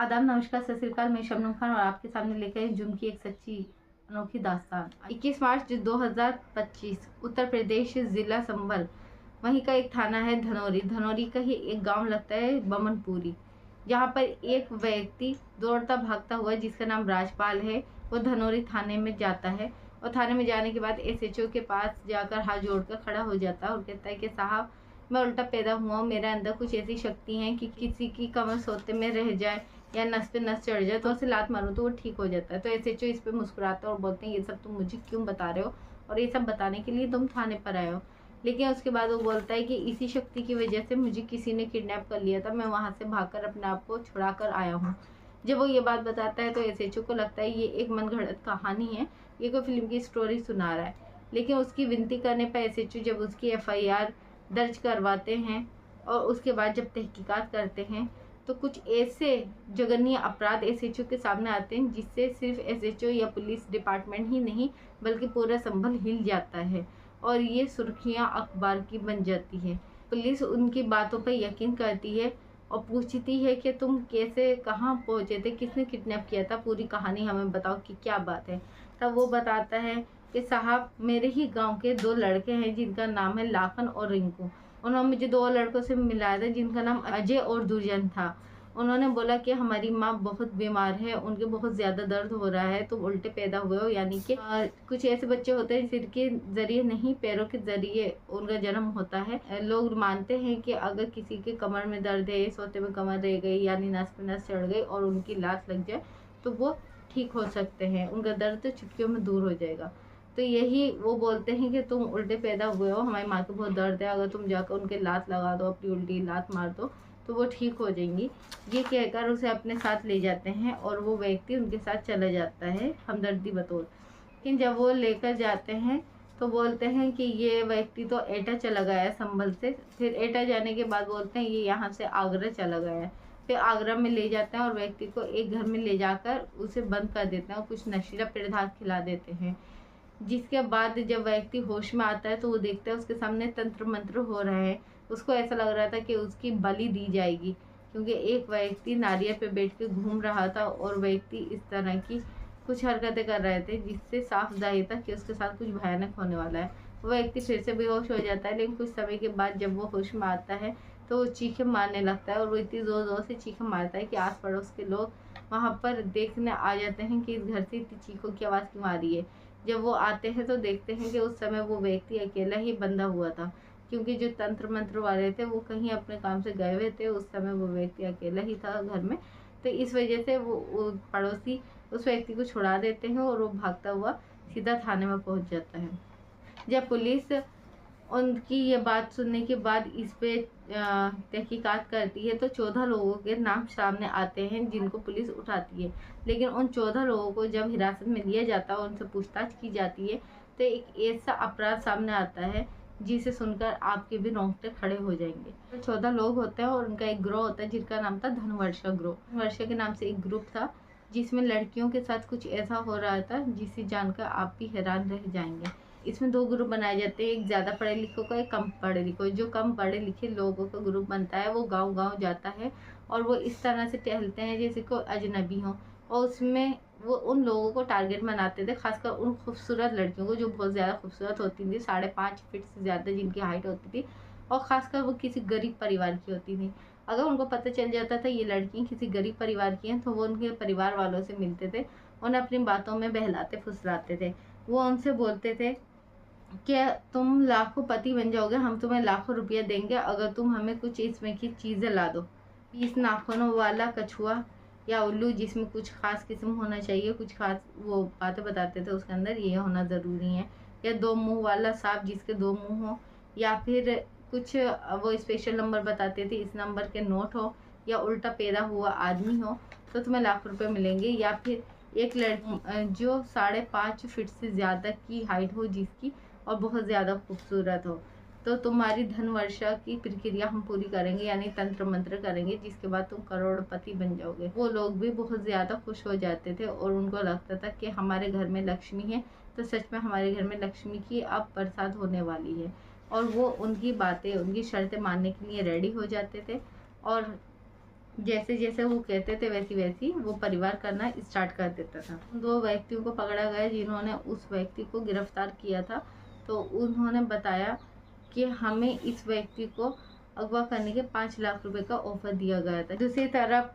आदाब, नमस्कार, सत श्री अकाल। मैं शबनम खान और आपके सामने लेकर आई जुर्म की एक सच्ची अनोखी दास्तान। 21 मार्च 2025 उत्तर प्रदेश, जिला संभल, वहीं का एक थाना है धनौरी का ही एक गांव लगता है बमनपुरी, जहां पर एक व्यक्ति दौड़ता भागता हुआ जिसका नाम राजपाल है, वो धनौरी थाने में जाता है। और थाने में जाने के बाद एसएचओ के पास जाकर हाथ जोड़कर खड़ा हो जाता है और कहता है कि साहब, मैं उल्टा पैदा हुआ हूँ, मेरे अंदर कुछ ऐसी शक्ति है कि किसी की कमर सोते में रह जाए या नस पे नस चढ़ जाए तो उसे लात मारूं तो वो ठीक हो जाता है। तो एसएचओ इस पे मुस्कुराते हैं और बोलते हैं ये सब तुम मुझे क्यों बता रहे हो, और ये सब बताने के लिए तुम थाने पर आए हो। लेकिन उसके बाद वो बोलता है कि इसी शक्ति की वजह से मुझे किसी ने किडनैप कर लिया था, मैं वहां से भागकर अपने आप को छुड़ा कर आया हूँ। जब वो ये बात बताता है तो एसएचओ को लगता है ये एक मनगढ़ंत कहानी है, ये कोई फिल्म की स्टोरी सुना रहा है। लेकिन उसकी विनती करने पर एसएचओ जब उसकी एफआईआर दर्ज करवाते हैं और उसके बाद जब तहकीकात करते हैं तो कुछ ऐसे जघन्य अपराध एसएचओ के सामने आते हैं जिससे सिर्फ एसएचओ या पुलिस डिपार्टमेंट ही नहीं बल्कि पूरा संभल हिल जाता है और ये सुर्खियां अखबार की बन जाती है। पुलिस उनकी बातों पर यकीन करती है और पूछती है कि तुम कैसे, कहाँ पहुंचे थे, किसने किडनैप किया था, पूरी कहानी हमें बताओ कि क्या बात है। तब वो बताता है कि साहब, मेरे ही गांव के दो लड़के हैं जिनका नाम है लाखन और रिंकू। उन्होंने मुझे दो लड़कों से मिलाया था जिनका नाम अजय और दुर्जन था। उन्होंने बोला कि हमारी माँ बहुत बीमार है, उनके बहुत ज्यादा दर्द हो रहा है, तुम उल्टे पैदा हुए हो। यानी कि कुछ ऐसे बच्चे होते हैं जिनके जरिए नहीं, पैरों के जरिए उनका जन्म होता है। लोग मानते हैं कि अगर किसी के कमर में दर्द है, सोते में कमर रह गई, यानी नस पे नस चढ़ गई और उनकी लात लग जाए तो वो ठीक हो सकते हैं, उनका दर्द तो चुटकियों में दूर हो जाएगा। तो यही वो बोलते हैं कि तुम उल्टे पैदा हुए हो, हमारी माँ को बहुत दर्द है, अगर तुम जाकर उनके लात लगा दो, अपनी उल्टी लात मार दो तो वो ठीक हो जाएंगी। ये कहकर उसे अपने साथ ले जाते हैं और वो व्यक्ति उनके साथ चला जाता है हमदर्दी बतौर। लेकिन जब वो लेकर जाते हैं तो बोलते हैं कि ये व्यक्ति तो एटा चला गया है संभल से। फिर एटा जाने के बाद बोलते हैं ये यहाँ से आगरा चला गया है। फिर आगरा में ले जाते हैं और व्यक्ति को एक घर में ले जाकर उसे बंद कर देते हैं और कुछ नशीला पदार्थ खिला देते हैं। जिसके बाद जब व्यक्ति होश में आता है तो वो देखता है उसके सामने तंत्र मंत्र हो रहे हैं। उसको ऐसा लग रहा था कि उसकी बलि दी जाएगी, क्योंकि एक व्यक्ति नारियल पे बैठ के घूम रहा था और व्यक्ति इस तरह की कुछ हरकतें कर रहे थे जिससे साफ जाहिर था कि उसके साथ कुछ भयानक होने वाला है। वो व्यक्ति फिर से बेहोश हो जाता है, लेकिन कुछ समय के बाद जब वो होश में आता है तो वो चीखें मारने लगता है और वो इतनी जोर जोर से चीखें मारता है कि आस पड़ोस के लोग वहाँ पर देखने आ जाते हैं कि इस घर से इतनी चीखों की आवाज़ क्यों आ रही है। जब वो आते हैं तो देखते हैं कि उस समय वो व्यक्ति अकेला ही बंधा हुआ था, क्योंकि जो तंत्र मंत्र वाले थे वो कहीं अपने काम से गए हुए थे। उस समय वो व्यक्ति अकेला ही था घर में, तो इस वजह से वो पड़ोसी उस व्यक्ति को छुड़ा देते हैं और वो भागता हुआ सीधा थाने में पहुंच जाता है। जब पुलिस उनकी ये बात सुनने के बाद इस पे तहकीकात करती है तो 14 लोगों के नाम सामने आते हैं जिनको पुलिस उठाती है। लेकिन उन 14 लोगों को जब हिरासत में लिया जाता है और उनसे पूछताछ की जाती है तो एक ऐसा अपराध सामने आता है जिसे सुनकर आपके भी रोंगटे खड़े हो जाएंगे। तो 14 लोग होते हैं और उनका एक ग्रोह होता है जिनका नाम था धनवर्षा ग्रोह। धनवर्षा के नाम से एक ग्रुप था जिसमें लड़कियों के साथ कुछ ऐसा हो रहा था जिसे जानकर आप भी हैरान रह जाएंगे। इसमें दो ग्रुप बनाए जाते हैं, एक ज़्यादा पढ़े लिखों का, एक कम पढ़े लिखों। जो कम पढ़े लिखे लोगों का ग्रुप बनता है वो गांव गांव जाता है और वो इस तरह से टहलते हैं जैसे कोई अजनबी हो, और उसमें वो उन लोगों को टारगेट बनाते थे, खासकर उन खूबसूरत लड़कियों को जो बहुत ज़्यादा खूबसूरत होती थी, 5.5 फीट से ज़्यादा जिनकी हाइट होती थी, और ख़ासकर वो किसी गरीब परिवार की होती थी। अगर उनको पता चल जाता था ये लड़की किसी गरीब परिवार की हैं तो वो उनके परिवार वालों से मिलते थे, उन्हें अपनी बातों में बहलाते फुसलाते थे। वो उनसे बोलते थे क्या तुम लाखों पति बन जाओगे, हम तुम्हें लाखों रुपया देंगे अगर तुम हमें कुछ इसमें की चीज़ें ला दो। 20 नाखूनों वाला कछुआ या उल्लू जिसमें कुछ खास किस्म होना चाहिए, कुछ खास वो बातें बताते थे उसके अंदर, ये होना ज़रूरी है। या 2 मुंह वाला सांप जिसके 2 मुंह हो, या फिर कुछ वो स्पेशल नंबर बताते थे, इस नंबर के नोट हो, या उल्टा पैदा हुआ आदमी हो तो तुम्हें लाख रुपए मिलेंगे। या फिर एक लड़की जो 5.5 फीट से ज़्यादा की हाइट हो जिसकी, और बहुत ज़्यादा खूबसूरत हो, तो तुम्हारी धन वर्षा की प्रक्रिया हम पूरी करेंगे, यानी तंत्र मंत्र करेंगे, जिसके बाद तुम करोड़पति बन जाओगे। वो लोग भी बहुत ज़्यादा खुश हो जाते थे और उनको लगता था कि हमारे घर में लक्ष्मी है, तो सच में हमारे घर में लक्ष्मी की अब बरसात होने वाली है। और वो उनकी बातें, उनकी शर्तें मानने के लिए रेडी हो जाते थे और जैसे जैसे वो कहते थे वैसी वैसी वो परिवार करना स्टार्ट कर देता था। 2 व्यक्तियों को पकड़ा गया जिन्होंने उस व्यक्ति को गिरफ्तार किया था। तो उन्होंने बताया कि हमें इस व्यक्ति को अगवा करने के 5 लाख रुपए का ऑफर दिया गया था। दूसरी तरफ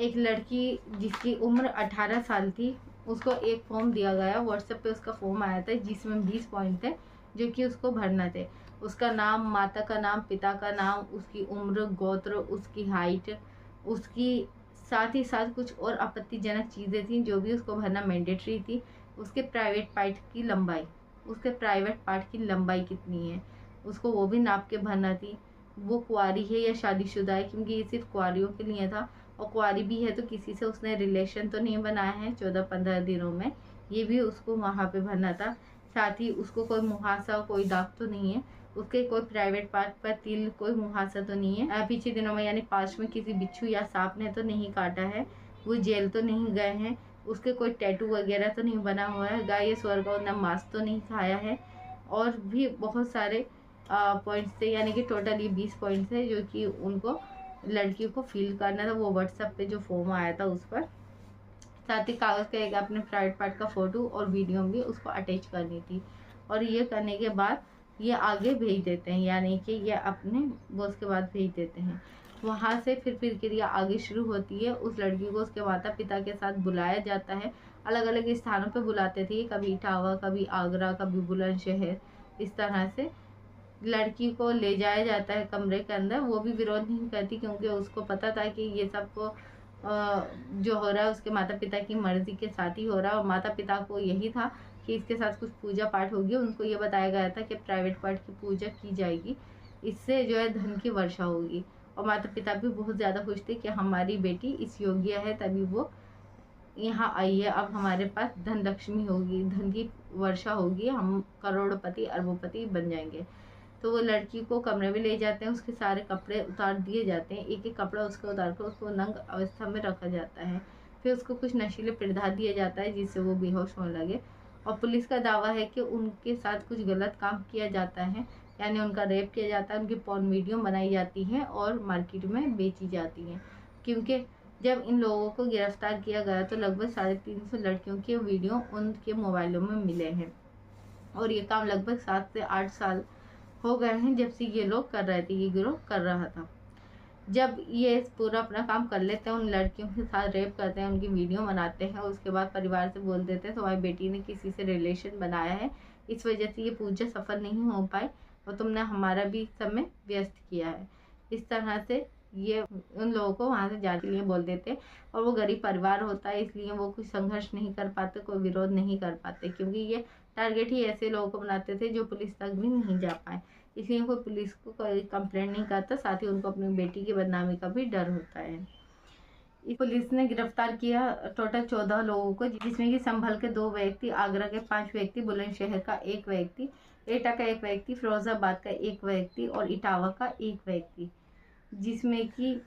एक लड़की जिसकी उम्र 18 साल थी, उसको एक फॉर्म दिया गया, व्हाट्सएप पे उसका फॉर्म आया था जिसमें 20 पॉइंट थे जो कि उसको भरना थे। उसका नाम, माता का नाम, पिता का नाम, उसकी उम्र, गोत्र, उसकी हाइट, उसकी साथ ही साथ कुछ और आपत्तिजनक चीज़ें थी जो भी उसको भरना मैंडेटरी थी। उसके प्राइवेट पार्ट की लंबाई कितनी है उसको वो भी नाप के भरना थी। वो कुंवारी है या शादीशुदा है, क्योंकि ये सिर्फ कुंवारियों के लिए था, और कुंवारी भी है तो किसी से उसने रिलेशन तो नहीं बनाया है 14-15 दिनों में, ये भी उसको वहाँ पे भरना था। साथ ही उसको कोई मुहासा, कोई दाग तो नहीं है, उसके कोई प्राइवेट पार्ट पर तिल, कोई मुहासा तो नहीं है, पीछे दिनों में यानी पास्ट में किसी बिच्छू या सांप ने तो नहीं काटा है, वो जेल तो नहीं गए हैं, उसके कोई टैटू वगैरह तो नहीं बना हुआ है, गाय या स्वर्ग और न मांस तो नहीं खाया है, और भी बहुत सारे पॉइंट्स थे। यानी कि टोटल ये 20 पॉइंट्स है जो कि उनको लड़कियों को फिल करना था। वो व्हाट्सएप पे जो फॉर्म आया था उस पर, साथ ही कागज़ का एक अपने प्राइवेट पार्ट का फ़ोटो और वीडियो भी उसको अटैच करनी थी। और ये करने के बाद ये आगे भेज देते हैं, यानी कि ये अपने बॉस के बाद भेज देते हैं। वहाँ से फिर प्रक्रिया आगे शुरू होती है। उस लड़की को उसके माता पिता के साथ बुलाया जाता है, अलग अलग स्थानों पे बुलाते थे, कभी इटावा, कभी आगरा, कभी बुलंदशहर। इस तरह से लड़की को ले जाया जाता है कमरे के अंदर। वो भी विरोध नहीं करती क्योंकि उसको पता था कि ये सब जो हो रहा है उसके माता पिता की मर्जी के साथ ही हो रहा है, और माता पिता को यही था कि इसके साथ कुछ पूजा पाठ होगी। उनको ये बताया गया था कि प्राइवेट पार्ट की पूजा की जाएगी, इससे जो है धन की वर्षा होगी। और माता पिता भी बहुत ज़्यादा खुश थे कि हमारी बेटी इस योग्य है तभी वो यहाँ आई है, अब हमारे पास धन लक्ष्मी होगी, धन की वर्षा होगी, हम करोड़पति अरबोपति बन जाएंगे। तो वो लड़की को कमरे में ले जाते हैं, उसके सारे कपड़े उतार दिए जाते हैं, एक एक कपड़ा उसका उतार कर उसको नंग अवस्था में रखा जाता है। फिर उसको कुछ नशीले पदार्थ दिया जाता है जिससे वो बेहोश होने लगे। और पुलिस का दावा है कि उनके साथ कुछ गलत काम किया जाता है, यानी उनका रेप किया जाता है, उनकी पॉर्न वीडियो बनाई जाती है और मार्केट में बेची जाती हैं। क्योंकि जब इन लोगों को गिरफ्तार किया गया तो लगभग 350 लड़कियों के वीडियो उनके मोबाइलों में मिले हैं, और ये काम लगभग 7 से 8 साल हो गए हैं जब से ये लोग कर रहे थे, ये गिरोह कर रहा था। जब ये पूरा अपना काम कर लेते हैं, उन लड़कियों के साथ रेप करते हैं, उनकी वीडियो बनाते हैं, उसके बाद परिवार से बोल देते हैं तुम्हारी बेटी ने किसी से रिलेशन बनाया है, इस वजह से ये पूजा सफल नहीं हो पाई और तुमने हमारा भी समय व्यस्त किया है। इस तरह से ये उन लोगों को वहाँ से जाने के लिए बोल देते। और वो गरीब परिवार होता है इसलिए वो कुछ संघर्ष नहीं कर पाते, कोई विरोध नहीं कर पाते, क्योंकि ये टारगेट ही ऐसे लोगों को बनाते थे जो पुलिस तक भी नहीं जा पाए, इसलिए कोई पुलिस को कोई कंप्लेंट नहीं करता। साथ ही उनको अपनी बेटी की बदनामी का भी डर होता है। पुलिस ने गिरफ्तार किया टोटल 14 लोगों को, जिसमें कि संभल के 2 व्यक्ति, आगरा के 5 व्यक्ति, बुलंदशहर का 1 व्यक्ति, एटा का 1 व्यक्ति, फिरोजाबाद का 1 व्यक्ति और इटावा का 1 व्यक्ति, जिसमें कि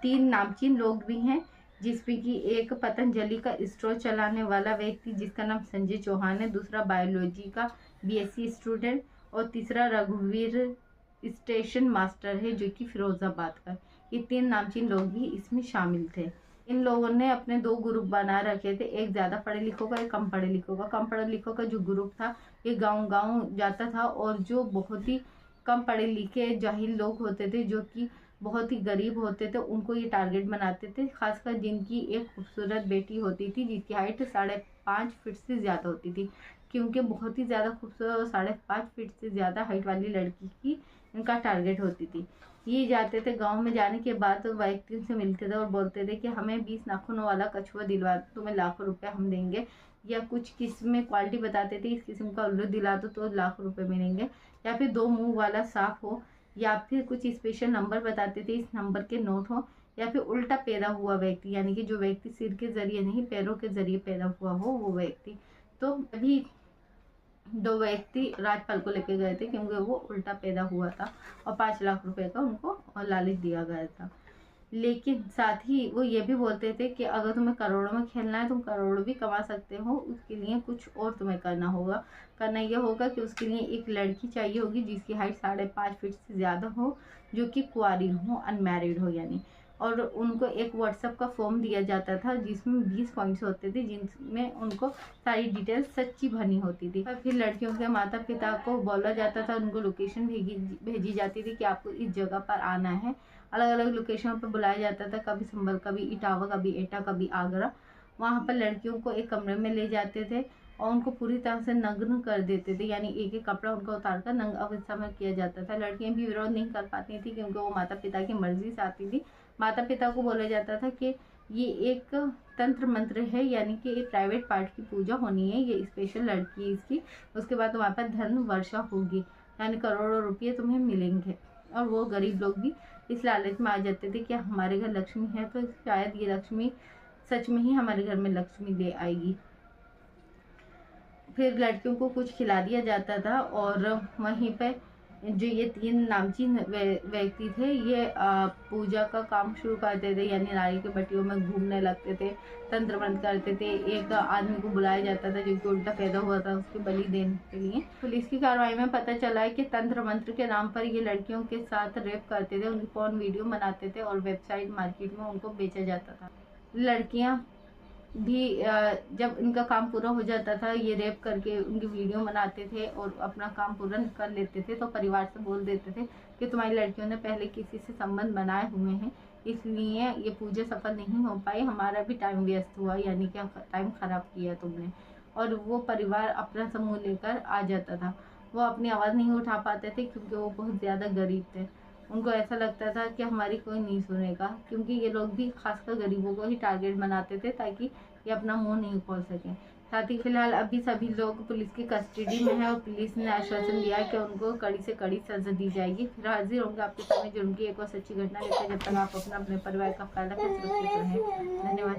3 नामचीन लोग भी हैं, जिसमें कि एक पतंजलि का स्टोर चलाने वाला व्यक्ति जिसका नाम संजय चौहान है, दूसरा बायोलॉजी का बीएससी स्टूडेंट और तीसरा रघुवीर स्टेशन मास्टर है जो कि फिरोजाबाद का। ये 3 नामचीन लोग भी इसमें शामिल थे। इन लोगों ने अपने 2 ग्रुप बना रखे थे, एक ज़्यादा पढ़े लिखों का, एक कम पढ़े लिखों का। कम पढ़े लिखों का जो ग्रुप था ये गाँव-गाँव जाता था, और जो बहुत ही कम पढ़े लिखे जाहिल लोग होते थे जो कि बहुत ही गरीब होते थे उनको ये टारगेट बनाते थे, खासकर जिनकी एक खूबसूरत बेटी होती थी जिसकी हाइट 5.5 फीट से ज़्यादा होती थी, क्योंकि बहुत ही ज़्यादा खूबसूरत और 5.5 फीट से ज़्यादा हाइट वाली लड़की की इनका टारगेट होती थी। ये जाते थे गांव में, जाने के बाद तो व्यक्तियों से मिलते थे और बोलते थे कि हमें 20 नाखूनों वाला कछुआ दिलवा दो, तुम्हें लाखों रुपये हम देंगे, या कुछ किस्म क्वालिटी बताते थे इस किस्म का उल्लू दिला दो तो लाखों रुपये मिलेंगे, या फिर 2 मुँह वाला सांप हो, या फिर कुछ स्पेशल नंबर बताते थे, इस नंबर के नोट हो, या फिर उल्टा पैदा हुआ व्यक्ति, यानी कि जो व्यक्ति सिर के जरिए नहीं पैरों के जरिए पैदा हुआ हो वो व्यक्ति। तो अभी 2 व्यक्ति राजपाल को लेके गए थे क्योंकि वो उल्टा पैदा हुआ था और 5 लाख रुपए का उनको लालच दिया गया था। लेकिन साथ ही वो ये भी बोलते थे कि अगर तुम्हें करोड़ों में खेलना है तुम करोड़ भी कमा सकते हो, उसके लिए कुछ और तुम्हें करना ये होगा कि उसके लिए एक लड़की चाहिए होगी जिसकी हाइट 5.5 फीट से ज़्यादा हो, जो कि कुंवारी हो, अनमैरिड हो यानी, और उनको एक व्हाट्सएप का फॉर्म दिया जाता था जिसमें 20 पॉइंट्स होते थे जिनमें उनको सारी डिटेल्स सच्ची भरनी होती थी। फिर लड़कियों के माता पिता को बोला जाता था, उनको लोकेशन भेजी जाती थी कि आपको इस जगह पर आना है। अलग अलग लोकेशनों पर बुलाया जाता था, कभी संभल, कभी इटावा, कभी एटा, कभी आगरा। वहाँ पर लड़कियों को एक कमरे में ले जाते थे और उनको पूरी तरह से नग्न कर देते थे, यानी एक एक कपड़ा उनका उतार कर नंगा अवस्था में किया जाता था। लड़कियां भी विरोध नहीं कर पाती थी क्योंकि वो माता पिता की मर्जी से आती थी। माता पिता को बोला जाता था कि ये एक तंत्र मंत्र है, यानी कि एक प्राइवेट पार्ट की पूजा होनी है, ये स्पेशल लड़की है इसकी। उसके बाद वहाँ पर धन वर्षा होगी, यानी करोड़ों रुपये तुम्हें मिलेंगे। और वो गरीब लोग भी इस लालच में आ जाते थे कि हमारे घर लक्ष्मी है तो शायद ये लक्ष्मी सच में ही हमारे घर में लक्ष्मी ले आएगी। फिर लड़कियों को कुछ खिला दिया जाता था और वहीं पे जो ये 3 नामचीन व्यक्ति थे ये पूजा का काम शुरू करते थे, यानी नारी के बटियों में घूमने लगते थे, तंत्र मंत्र करते थे। एक आदमी को बुलाया जाता था जो कि उल्टा पैदा हुआ था, उसके बलि देने के लिए। पुलिस की कार्रवाई में पता चला है कि तंत्र मंत्र के नाम पर ये लड़कियों के साथ रेप करते थे, उनकी पोर्न वीडियो बनाते थे और वेबसाइट मार्केट में उनको बेचा जाता था। लड़कियां भी जब इनका काम पूरा हो जाता था, ये रेप करके उनकी वीडियो बनाते थे और अपना काम पूरा कर लेते थे, तो परिवार से बोल देते थे कि तुम्हारी लड़कियों ने पहले किसी से संबंध बनाए हुए हैं, इसलिए ये पूजा सफल नहीं हो पाई, हमारा भी टाइम वेस्ट हुआ, यानी कि टाइम खराब किया तुमने। और वो परिवार अपना समूह लेकर आ जाता था। वो अपनी आवाज़ नहीं उठा पाते थे क्योंकि वो बहुत ज़्यादा गरीब थे। उनको ऐसा लगता था कि हमारी कोई नहीं सुनेगा, क्योंकि ये लोग भी खासकर गरीबों को ही टारगेट बनाते थे ताकि ये अपना मुंह नहीं खोल सकें। साथ ही फिलहाल अभी सभी लोग पुलिस की कस्टडी में हैं और पुलिस ने आश्वासन दिया है कि उनको कड़ी से कड़ी सजा दी जाएगी। फिर हाजिर होंगे आपके सामने जुर्म की एक और सच्ची घटना लेकर। जब तक आप अपने परिवार का ख्याल रखें, सुरक्षित रहें। धन्यवाद।